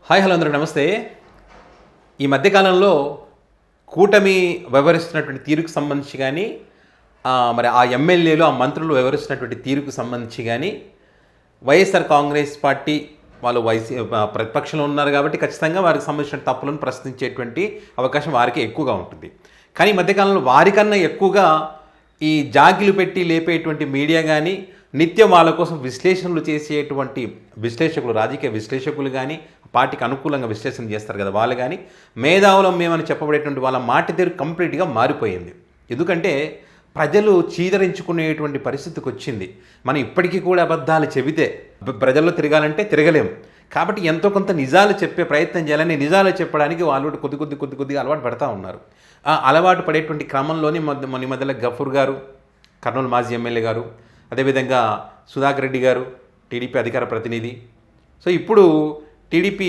Hi hello అందరూ నమస్తే. ఈ మధ్యకాలంలో కూటమి వ్యవహరిస్తున్నటువంటి తీరుకు సంబంధించి కానీ మరి ఆ ఎమ్మెల్యేలు ఆ మంత్రులు వ్యవహరిస్తున్నటువంటి తీరుకు సంబంధించి కానీ వైఎస్ఆర్ కాంగ్రెస్ పార్టీ వాళ్ళు ప్రతిపక్షంలో ఉన్నారు కాబట్టి ఖచ్చితంగా వారికి సంబంధించిన తప్పులను ప్రశ్నించేటువంటి అవకాశం వారికి ఎక్కువగా ఉంటుంది. కానీ ఈ మధ్యకాలంలో వారికన్నా ఎక్కువగా ఈ జాగిలు పెట్టి లేపేటువంటి మీడియా కానీ నిత్యం వాళ్ళ కోసం విశ్లేషణలు చేసేటువంటి విశ్లేషకులు, రాజకీయ విశ్లేషకులు కానీ పార్టీకి అనుకూలంగా విశ్లేషణ చేస్తారు కదా, వాళ్ళు కానీ మేధావులం మేమని చెప్పబడేటువంటి వాళ్ళ మాట తీరు కంప్లీట్గా మారిపోయింది. ఎందుకంటే ప్రజలు చీదరించుకునేటువంటి పరిస్థితికి వచ్చింది. మనం ఇప్పటికీ కూడా అబద్ధాలు చెబితే ప్రజల్లో తిరగాలంటే తిరగలేము. కాబట్టి ఎంతో కొంత నిజాలు చెప్పే ప్రయత్నం చేయాలని నిజాలు చెప్పడానికి వాళ్ళు కొద్దిగా అలవాటు పడతా ఉన్నారు. అలవాటు పడేటువంటి క్రమంలోనే మొన్న మధ్యలో గఫూర్ గారు, కర్నూలు మాజీ ఎమ్మెల్యే గారు, అదేవిధంగా సుధాకర్ రెడ్డి గారు, టీడీపీ అధికార ప్రతినిధి. సో ఇప్పుడు టీడీపీ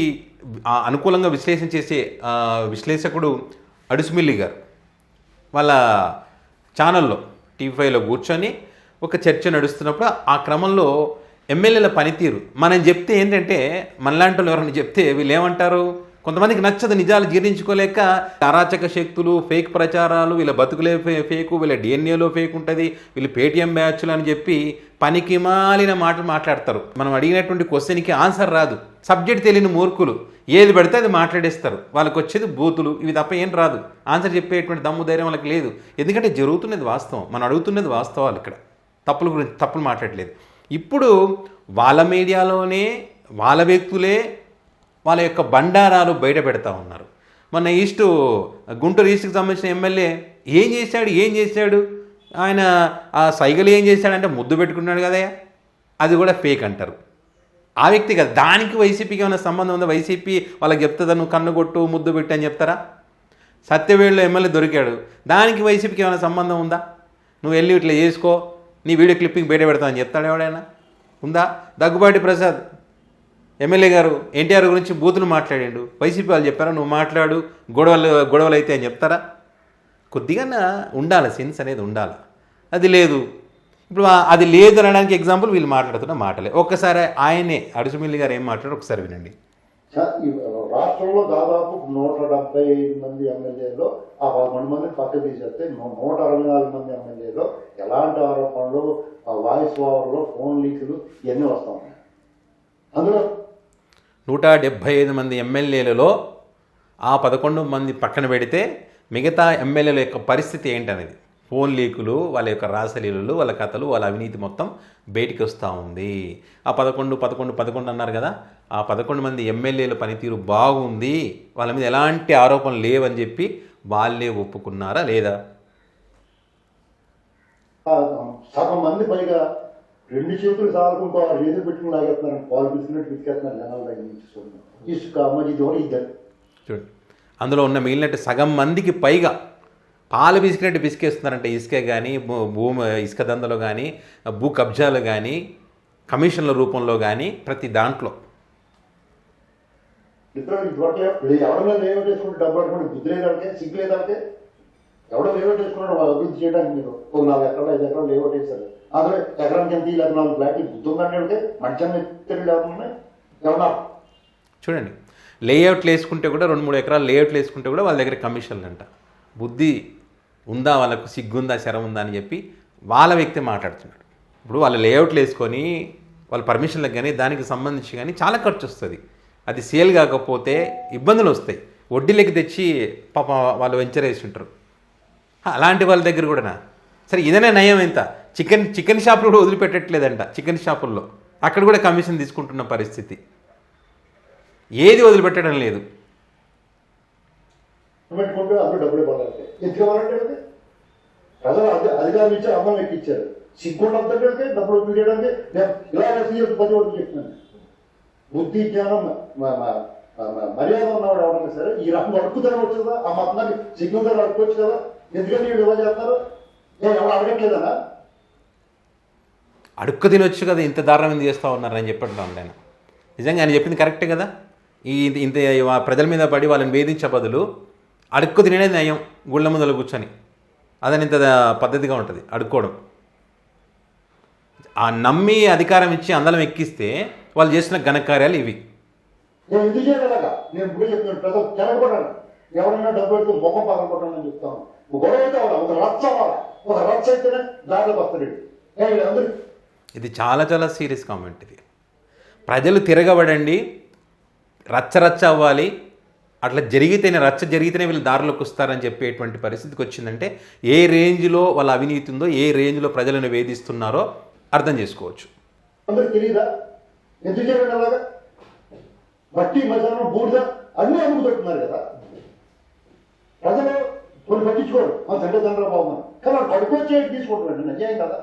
అనుకూలంగా విశ్లేషణ చేసే విశ్లేషకుడు అడుసుమిల్లి గారు వాళ్ళ ఛానల్లో టీవీ5లో కూర్చొని ఒక చర్చ నడుస్తున్నప్పుడు ఆ క్రమంలో ఎమ్మెల్యేల పనితీరు మనం చెప్తే ఏంటంటే, మనలాంటి వాళ్ళు ఎవరైనా చెప్తే వీళ్ళు ఏమంటారు, కొంతమందికి నచ్చదు, నిజాలు జీర్ణించుకోలేక అరాచక శక్తులు, ఫేక్ ప్రచారాలు, వీళ్ళ బతుకులే ఫేకు, వీళ్ళ డిఎన్ఏలో ఫేక్ ఉంటుంది, వీళ్ళు పేటీఎం బ్యాచ్లు అని చెప్పి పనికి మాలిన మాటలు మాట్లాడతారు. మనం అడిగినటువంటి క్వశ్చన్కి ఆన్సర్ రాదు. సబ్జెక్ట్ తెలియని మూర్ఖులు ఏది పడితే అది మాట్లాడేస్తారు. వాళ్ళకి వచ్చేది బూతులు, ఇవి తప్ప ఏం రాదు. ఆన్సర్ చెప్పేటువంటి దమ్ము ధైర్యం వాళ్ళకి లేదు. ఎందుకంటే జరుగుతున్నది వాస్తవం, మనం అడుగుతున్నది వాస్తవాలు. ఇక్కడ తప్పుల గురించి తప్పులు మాట్లాడలేదు. ఇప్పుడు వాళ్ళ మీడియాలోనే వాళ్ళ వ్యక్తులే వాళ్ళ యొక్క బండారాలు బయట పెడతా ఉన్నారు. మొన్న గుంటూరు ఈస్ట్కి సంబంధించిన ఎమ్మెల్యే ఏం చేశాడు ఆయన ఆ సైగలు ఏం చేశాడంటే ముద్దు పెట్టుకున్నాడు కదయ్యా, అది కూడా ఫేక్ అంటారు. ఆ వ్యక్తి కదా, దానికి వైసీపీకి ఏమైనా సంబంధం ఉందా? వైసీపీ వాళ్ళకి చెప్తుందా నువ్వు కన్ను కొట్టు ముద్దు పెట్టు అని చెప్తారా? సత్యవేడులో ఎమ్మెల్యే దొరికాడు, దానికి వైసీపీకి ఏమైనా సంబంధం ఉందా? నువ్వు వెళ్ళి ఇట్లా చేసుకో, నీ వీడియో క్లిప్పింగ్ బయట పెడతామని చెప్తాడు ఎవడైనా? ఉందా? దగ్గుబాటి ప్రసాద్ ఎమ్మెల్యే గారు ఎన్టీఆర్ గురించి బూతులు మాట్లాడాడు, వైసీపీ వాళ్ళు చెప్పారా నువ్వు మాట్లాడు, గొడవలు అయితే అని చెప్తారా? కొద్దిగా ఉండాలి, సెన్స్ అనేది ఉండాలి. అది లేదు. ఇప్పుడు అది లేదు అనడానికి ఎగ్జాంపుల్ వీళ్ళు మాట్లాడుతున్న మాటలే. ఒక్కసారి ఆయనే అడుసుమిల్లి గారు ఏం మాట్లాడారు ఒకసారి వినండి. రాష్ట్రంలో దాదాపు 175 మంది ఎమ్మెల్యేలో ఆ 11 మంది పక్క తీసేస్తే 164 మంది ఎమ్మెల్యేలో ఎలాంటి ఆరోపణలు, వాయిస్ ఓవర్లో ఫోన్ లీకులు ఇవన్నీ వస్తూ ఉన్నాయి. అందులో 175 మంది ఎమ్మెల్యేలలో ఆ 11 మంది పక్కన పెడితే మిగతా ఎమ్మెల్యేల యొక్క పరిస్థితి ఏంటనేది, ఫోన్ లీకులు, వాళ్ళ యొక్క రాసలీలలు, వాళ్ళ కథలు, వాళ్ళ అవినీతి మొత్తం బయటికి వస్తూ ఉంది. ఆ 11 అన్నారు కదా, ఆ 11 మంది ఎమ్మెల్యేల పనితీరు బాగుంది, వాళ్ళ మీద ఎలాంటి ఆరోపణలు లేవని చెప్పి వాళ్ళే ఒప్పుకున్నారా లేదా? సగం మంది పైగా 2 చేతులు సాగుకుంటూ వాళ్ళు ఏదో పెట్టుకుని లాగేస్తున్నారు, పాలు పిసినట్టు పిసికేస్తున్నారు జనాల దగ్గర నుంచి. చూడండి ఇసుక మధ్య ఇద్దరు చూడండి, అందులో ఉన్న మిగిలినట్టు సగం మందికి పైగా పాలు పిసికినట్టు పిసికేస్తున్నారంటే, ఇసుక కానీ ఇసుక దందలో కానీ భూ కబ్జాలు కానీ కమిషన్ల రూపంలో కానీ ప్రతి దాంట్లో ఎవరైనా లేఅవుట్ వేసుకుంటే డబ్బు అడుగుంటే బుద్ధి లేదంటే సిగ్గు లేదంటే ఎవడో లేఅవుట్ వేసుకున్నాడు అభివృద్ధి చేయడానికి. మీరు ఒక 4 ఎకరాలు 5 ఎకరాలు లేఅవుట్ వేశారు, అందులో ఎకరానికి ఎంత ఇలా 4 ఫ్లాట్ బుద్ధి ఉందంటే అంటే మంచి ఎవరన్నా చూడండి, లేఅవుట్లు వేసుకుంటే కూడా 2-3 ఎకరాలు లేఅవుట్లు వేసుకుంటే కూడా వాళ్ళ దగ్గర కమిషన్లు అంట. బుద్ధి ఉందా, వాళ్ళకు సిగ్గుందా, శరం ఉందా అని చెప్పి వాళ్ళ వ్యక్తి మాట్లాడుతున్నాడు. ఇప్పుడు వాళ్ళ లేఅవుట్లు వేసుకొని వాళ్ళ పర్మిషన్లకు కానీ దానికి సంబంధించి కానీ చాలా ఖర్చు వస్తుంది. అది సేల్ కాకపోతే ఇబ్బందులు వస్తాయి. వడ్డీలకి తెచ్చి పాప వాళ్ళు వెంచర్ వేసి ఉంటారు. అలాంటి వాళ్ళ దగ్గర కూడా సరే ఇదనే నయం. ఎంత చికెన్ షాపులు కూడా వదిలిపెట్టట్లేదంట. చికెన్ షాపుల్లో అక్కడ కూడా కమిషన్ తీసుకుంటున్న పరిస్థితి, ఏది వదిలిపెట్టడం లేదు. పెట్టుకుంటే అందరూ డబ్బులు పడాలి. ఎత్తుకోవాలంటే ప్రజలు అధికారులు ఇచ్చారు, అమ్మలు ఎక్కిచ్చారు. సిగ్గుంటే డబ్బులు తీయడానికి ఇలా 10 ఓట్లు చెప్తున్నాను. బుద్ధి జ్ఞానం మర్యాద ఉన్నవాడు ఎవరైనా సరే ఈ రకంగా అడుక్కుతాను వచ్చు కదా, ఆ మొత్తానికి సిగ్గుంటే అడుక్కోవచ్చు కదా. ఎందుకంటే వీళ్ళు ఇలా చేస్తారు, నేను ఎవరు అడగట్లేదనా? అడుక్కు తినొచ్చు కదా, ఇంత దారుణం చేస్తూ ఉన్నారని చెప్పంటున్నాను నేను. నిజంగా ఆయన చెప్పింది కరెక్టే కదా. ఇంత ప్రజల మీద పడి వాళ్ళని వేధించే బదులు అడుక్కు తినేది నయం. గుళ్ళ ముందర కూర్చొని అదని ఇంత పద్ధతిగా ఉంటుంది అడుక్కోవడం. ఆ నమ్మి అధికారం ఇచ్చి అందలం ఎక్కిస్తే వాళ్ళు చేసిన ఘనకార్యాలు ఇవి. నేను ఎందుకు చేయగలగా నేను ఇప్పుడు చెప్తున్నాను ప్రజలు తిరగబడాను ఎవరైనా డబ్బు పెడితే ముఖం పగలగొట్టాలని చెప్తాను గొడవ అయితే అవ్వాలి ఒక రచ్చ అవ్వాలి ఒక రచ్చ అయితేనే దారిలోకి వస్తాడు అందరూ. ఇది చాలా చాలా సీరియస్ కామెంట్ ఇది. ప్రజలు తిరగబడండి, రచ్చ అవ్వాలి, అట్లా జరిగితేనే రచ్చ జరిగితేనే వీళ్ళు దారిలోకి వస్తారని చెప్పేటువంటి పరిస్థితికి వచ్చిందంటే ఏ రేంజ్లో వాళ్ళ అవినీతి ఉందో, ఏ రేంజ్లో ప్రజలను వేధిస్తున్నారో అర్థం చేసుకోవచ్చు. అందరికి తెలియదా ఎందుకు చేయడం అలాగా మట్టి మధ్యాహ్నం బూడిద అన్నీ అమ్ముకుంటున్నారు కదా ప్రజలు కొన్ని పట్టించుకోరు మా తండ్రి చంద్రబాబు కానీ వాడు పడుకొచ్చే తీసుకుంటున్నాడు నిజం కదా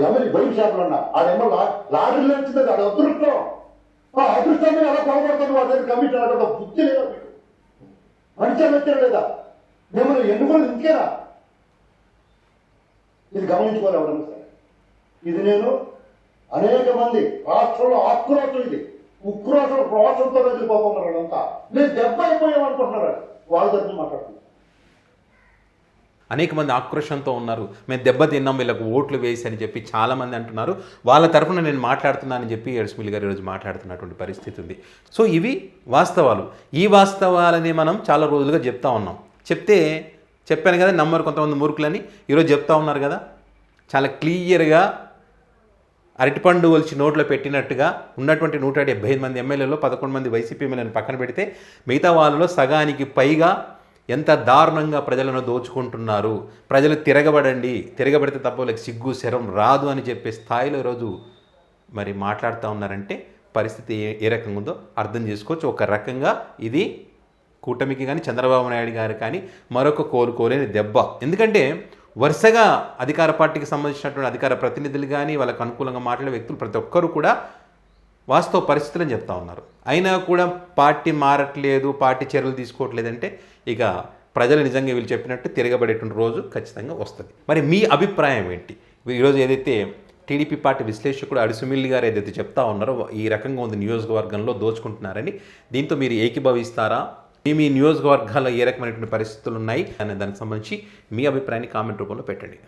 ఎమ్మెల్యే బయట షాపులు అన్నా ఆ ఎమ్మెల్యే లాటరీలో వచ్చింది అది అదృష్టం ఆ అదృష్టాన్ని ఎలా పొగబడుతుంది వాళ్ళ దగ్గర కమిషన్ అక్కడ బుద్ధి లేదా మీకు మంచిగా వచ్చారు లేదా మిమ్మల్ని ఎన్నుకోలేదు ఇంకేనా ఇది గమనించుకోవాలి ఎవడన్నా సరే ఇది నేను అనేక మంది రాష్ట్రంలో ఆక్రోషం ఇది ఉక్రోషం రోషంతో వెళ్ళిపోతున్నారు వాళ్ళంతా నేను దెబ్బ అయిపోయామనుకుంటున్నారు వాళ్ళ దగ్గర మాట్లాడుతున్నారు. అనేక మంది ఆక్రోషంతో ఉన్నారు, మేము దెబ్బ తిన్నాం వీళ్ళకు ఓట్లు వేసి అని చెప్పి చాలామంది అంటున్నారు. వాళ్ళ తరఫున నేను మాట్లాడుతున్నానని చెప్పి ఎడ్స్మిల్ గారు ఈరోజు మాట్లాడుతున్నటువంటి పరిస్థితి ఉంది. సో ఇవి వాస్తవాలు. ఈ వాస్తవాలని మనం చాలా రోజులుగా చెప్తా ఉన్నాం. చెప్పాను కదా నమ్మరు కొంతమంది మూర్ఖులని, ఈరోజు చెప్తా ఉన్నారు కదా. చాలా క్లియర్గా అరటిపండు ఒలిచి నోట్లో పెట్టినట్టుగా ఉన్నటువంటి 175 మంది ఎమ్మెల్యేలో 11 మంది వైసీపీ ఎమ్మెల్యేలను పక్కన పెడితే మిగతా వాళ్ళలో సగానికి పైగా ఎంత దారుణంగా ప్రజలను దోచుకుంటున్నారు. ప్రజలు తిరగబడితే తప్ప వాళ్ళకి సిగ్గు శరం రాదు అని చెప్పే స్థాయిలో ఈరోజు మరి మాట్లాడుతూ ఉన్నారంటే పరిస్థితి ఏ రకంగా ఉందో అర్థం చేసుకోవచ్చు. ఒక రకంగా ఇది కూటమికి కానీ చంద్రబాబు నాయుడు గారు కానీ మరొక కోలుకోలేని దెబ్బ. ఎందుకంటే వరుసగా అధికార పార్టీకి సంబంధించినటువంటి అధికార ప్రతినిధులు కానీ వాళ్ళకు అనుకూలంగా మాట్లాడే వ్యక్తులు ప్రతి ఒక్కరూ కూడా వాస్తవ పరిస్థితులని చెప్తా ఉన్నారు. అయినా కూడా పార్టీ మారట్లేదు, పార్టీ చర్యలు తీసుకోవట్లేదంటే ఇక ప్రజలు నిజంగా వీళ్ళు చెప్పినట్టు తిరగబడేటువంటి రోజు ఖచ్చితంగా వస్తుంది. మరి మీ అభిప్రాయం ఏంటి? ఈరోజు ఏదైతే టీడీపీ పార్టీ విశ్లేషకుడు అడుసుమిల్లి గారు ఏదైతే చెప్తా ఉన్నారో ఈ రకంగా ఉంది నియోజకవర్గంలో దోచుకుంటున్నారని, దీంతో మీరు ఏకీభవిస్తారా? మీ నియోజకవర్గాల్లో ఏ రకమైనటువంటి పరిస్థితులు ఉన్నాయి అనే దానికి సంబంధించి మీ అభిప్రాయాన్ని కామెంట్ రూపంలో పెట్టండి.